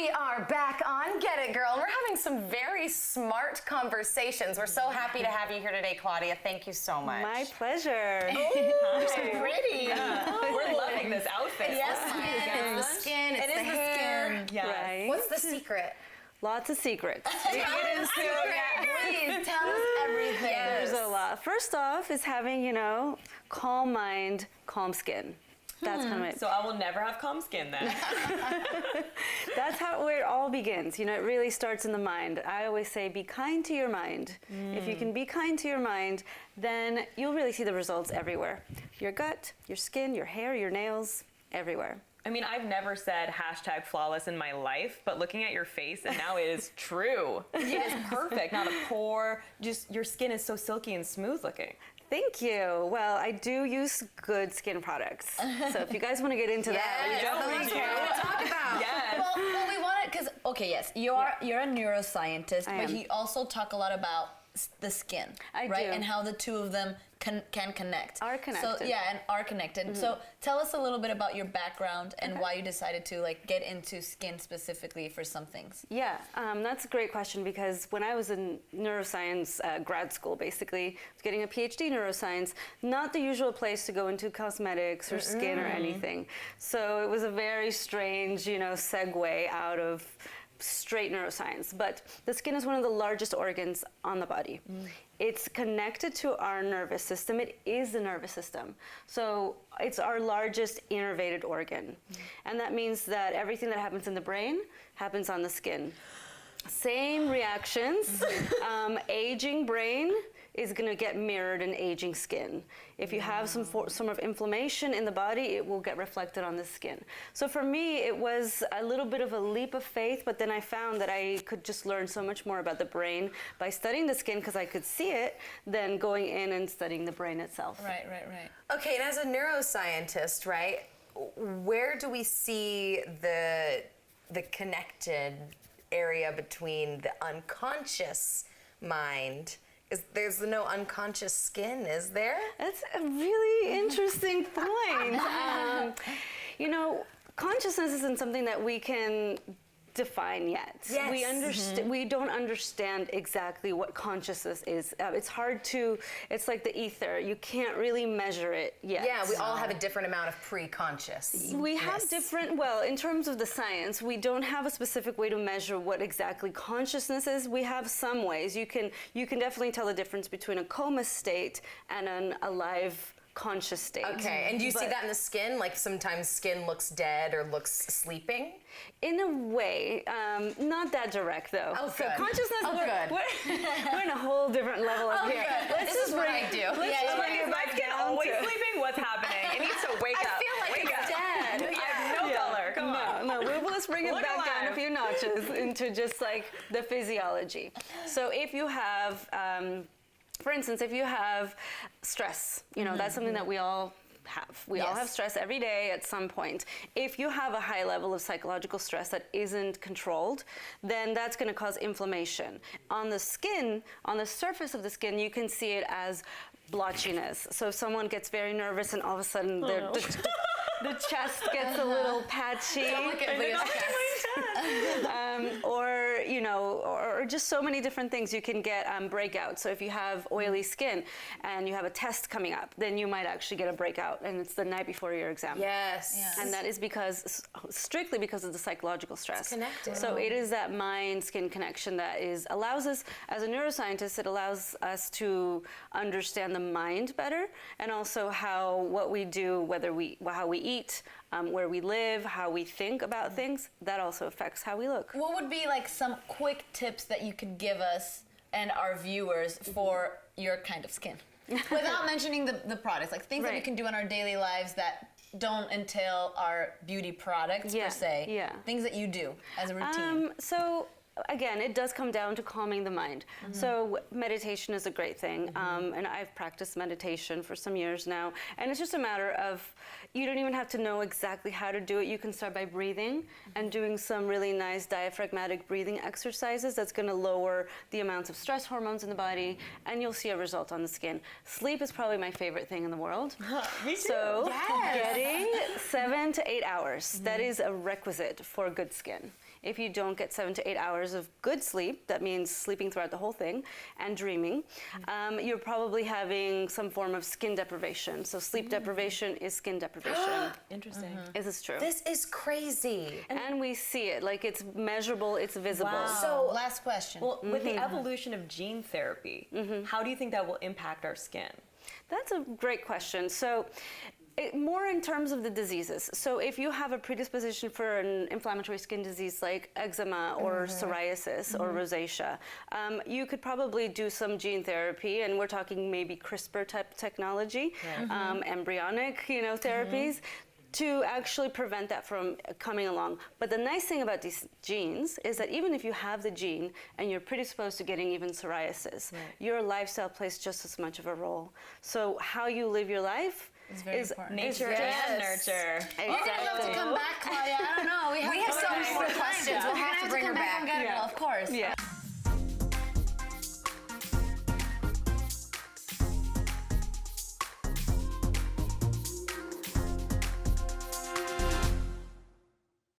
We are back on Get It Girl, and we're having some very smart conversations. We're so happy to have you here today, Claudia. Thank you so much. My pleasure. Oh, you're so pretty. We're loving this outfit. Yes, it's the skin, it's the hair. Yes. Right. What's the secret? Lots of secrets. Please tell us everything. There's a lot. First off is having, calm mind, calm skin. That's kind of it. So I will never have calm skin then. That's where it all begins. It really starts in the mind. I always say, be kind to your mind. If you can be kind to your mind, then you'll really see the results everywhere. Your gut, your skin, your hair, your nails, everywhere. I mean, I've never said #flawless in my life, but looking at your face, and now it is true. It is perfect. Not a pore. Just your skin is so silky and smooth looking. Thank you. Well, I do use good skin products. So if you guys want to get into that, that's what we want to talk about. Yes. Well, we wanted because yes, you're a neuroscientist, but you also talk a lot about the skin, I right? do. And how the two of them can connect. Are connected. So and are connected. So tell us a little bit about your background and why you decided to get into skin specifically for some things. Yeah, that's a great question because when I was in neuroscience grad school, basically, I was getting a PhD in neuroscience, not the usual place to go into cosmetics or skin or anything. So it was a very strange, segue out of straight neuroscience. But the skin is one of the largest organs on the body. It's connected to our nervous system. It is the nervous system. So it's our largest innervated organ. And that means that everything that happens in the brain happens on the skin. Same reactions. Aging brain is going to get mirrored in aging skin. If you have some of inflammation in the body, it will get reflected on the skin. So for me, it was a little bit of a leap of faith, but then I found that I could just learn so much more about the brain by studying the skin because I could see it than going in and studying the brain itself. Right. Okay, and as a neuroscientist, right, where do we see the connected area between the unconscious mind? There's no unconscious skin, is there? That's a really interesting point. Consciousness isn't something that we can define yet. Yes. We don't understand exactly what consciousness is. It's hard to, it's like the ether. You can't really measure it yet. Yeah, we all have a different amount of pre-conscious. We have different, well, in terms of the science, we don't have a specific way to measure what exactly consciousness is. We have some ways. You can definitely tell the difference between a coma state and an alive conscious state. Okay, and do you see that in the skin? Like sometimes skin looks dead or looks sleeping? In a way, not that direct though. Oh, so good. consciousness, we're in a whole different level up here. This is what I do. My skin always sleeping. What's happening? It needs to wake up. I feel like wake it's up. dead. I have no color. Come on. No, let's bring it Look back down alive. a few notches into just like the physiology. So if you have, for instance, if you have stress, that's something that we all have. We all have stress every day at some point. If you have a high level of psychological stress that isn't controlled, then that's going to cause inflammation. On the skin, on the surface of the skin, you can see it as blotchiness. So if someone gets very nervous and all of a sudden the chest gets a little patchy. Or just so many different things. You can get breakouts. So if you have oily skin and you have a test coming up, then you might actually get a breakout, and it's the night before your exam. Yes. And that is strictly because of the psychological stress. It's connected. So it is that mind-skin connection that allows us, as a neuroscientist, it allows us to understand the mind better, and also what we do, how we eat, where we live, how we think about things, that also affects how we look. What would be some quick tips that you could give us and our viewers for your kind of skin? Without mentioning the products, things that we can do in our daily lives that don't entail our beauty products per se. Yeah. Things that you do as a routine. So again, it does come down to calming the mind. So meditation is a great thing, and I've practiced meditation for some years now, and it's just a matter of, you don't even have to know exactly how to do it. You can start by breathing and doing some really nice diaphragmatic breathing exercises that's going to lower the amounts of stress hormones in the body, and you'll see a result on the skin. Sleep is probably my favorite thing in the world. Me too. So getting 7 to 8 hours, that is a requisite for good skin. If you don't get 7 to 8 hours of good sleep, that means sleeping throughout the whole thing and dreaming, you're probably having some form of skin deprivation. So sleep deprivation is skin deprivation. Interesting. This is true. This is crazy. And we see it, like it's measurable, it's visible. Wow. So- last question. Well, with the evolution of gene therapy, how do you think that will impact our skin? That's a great question. So, more in terms of the diseases. So if you have a predisposition for an inflammatory skin disease like eczema or psoriasis or rosacea, you could probably do some gene therapy, and we're talking maybe CRISPR type technology, embryonic, therapies, to actually prevent that from coming along. But the nice thing about these genes is that even if you have the gene and you're predisposed to getting even psoriasis, your lifestyle plays just as much of a role. So how you live your life It's very important. Nature and nurture. You're gonna have to come back, Claudia. I don't know. We have so many more questions. We'll have to bring her come back back. and get her, of course. Yeah.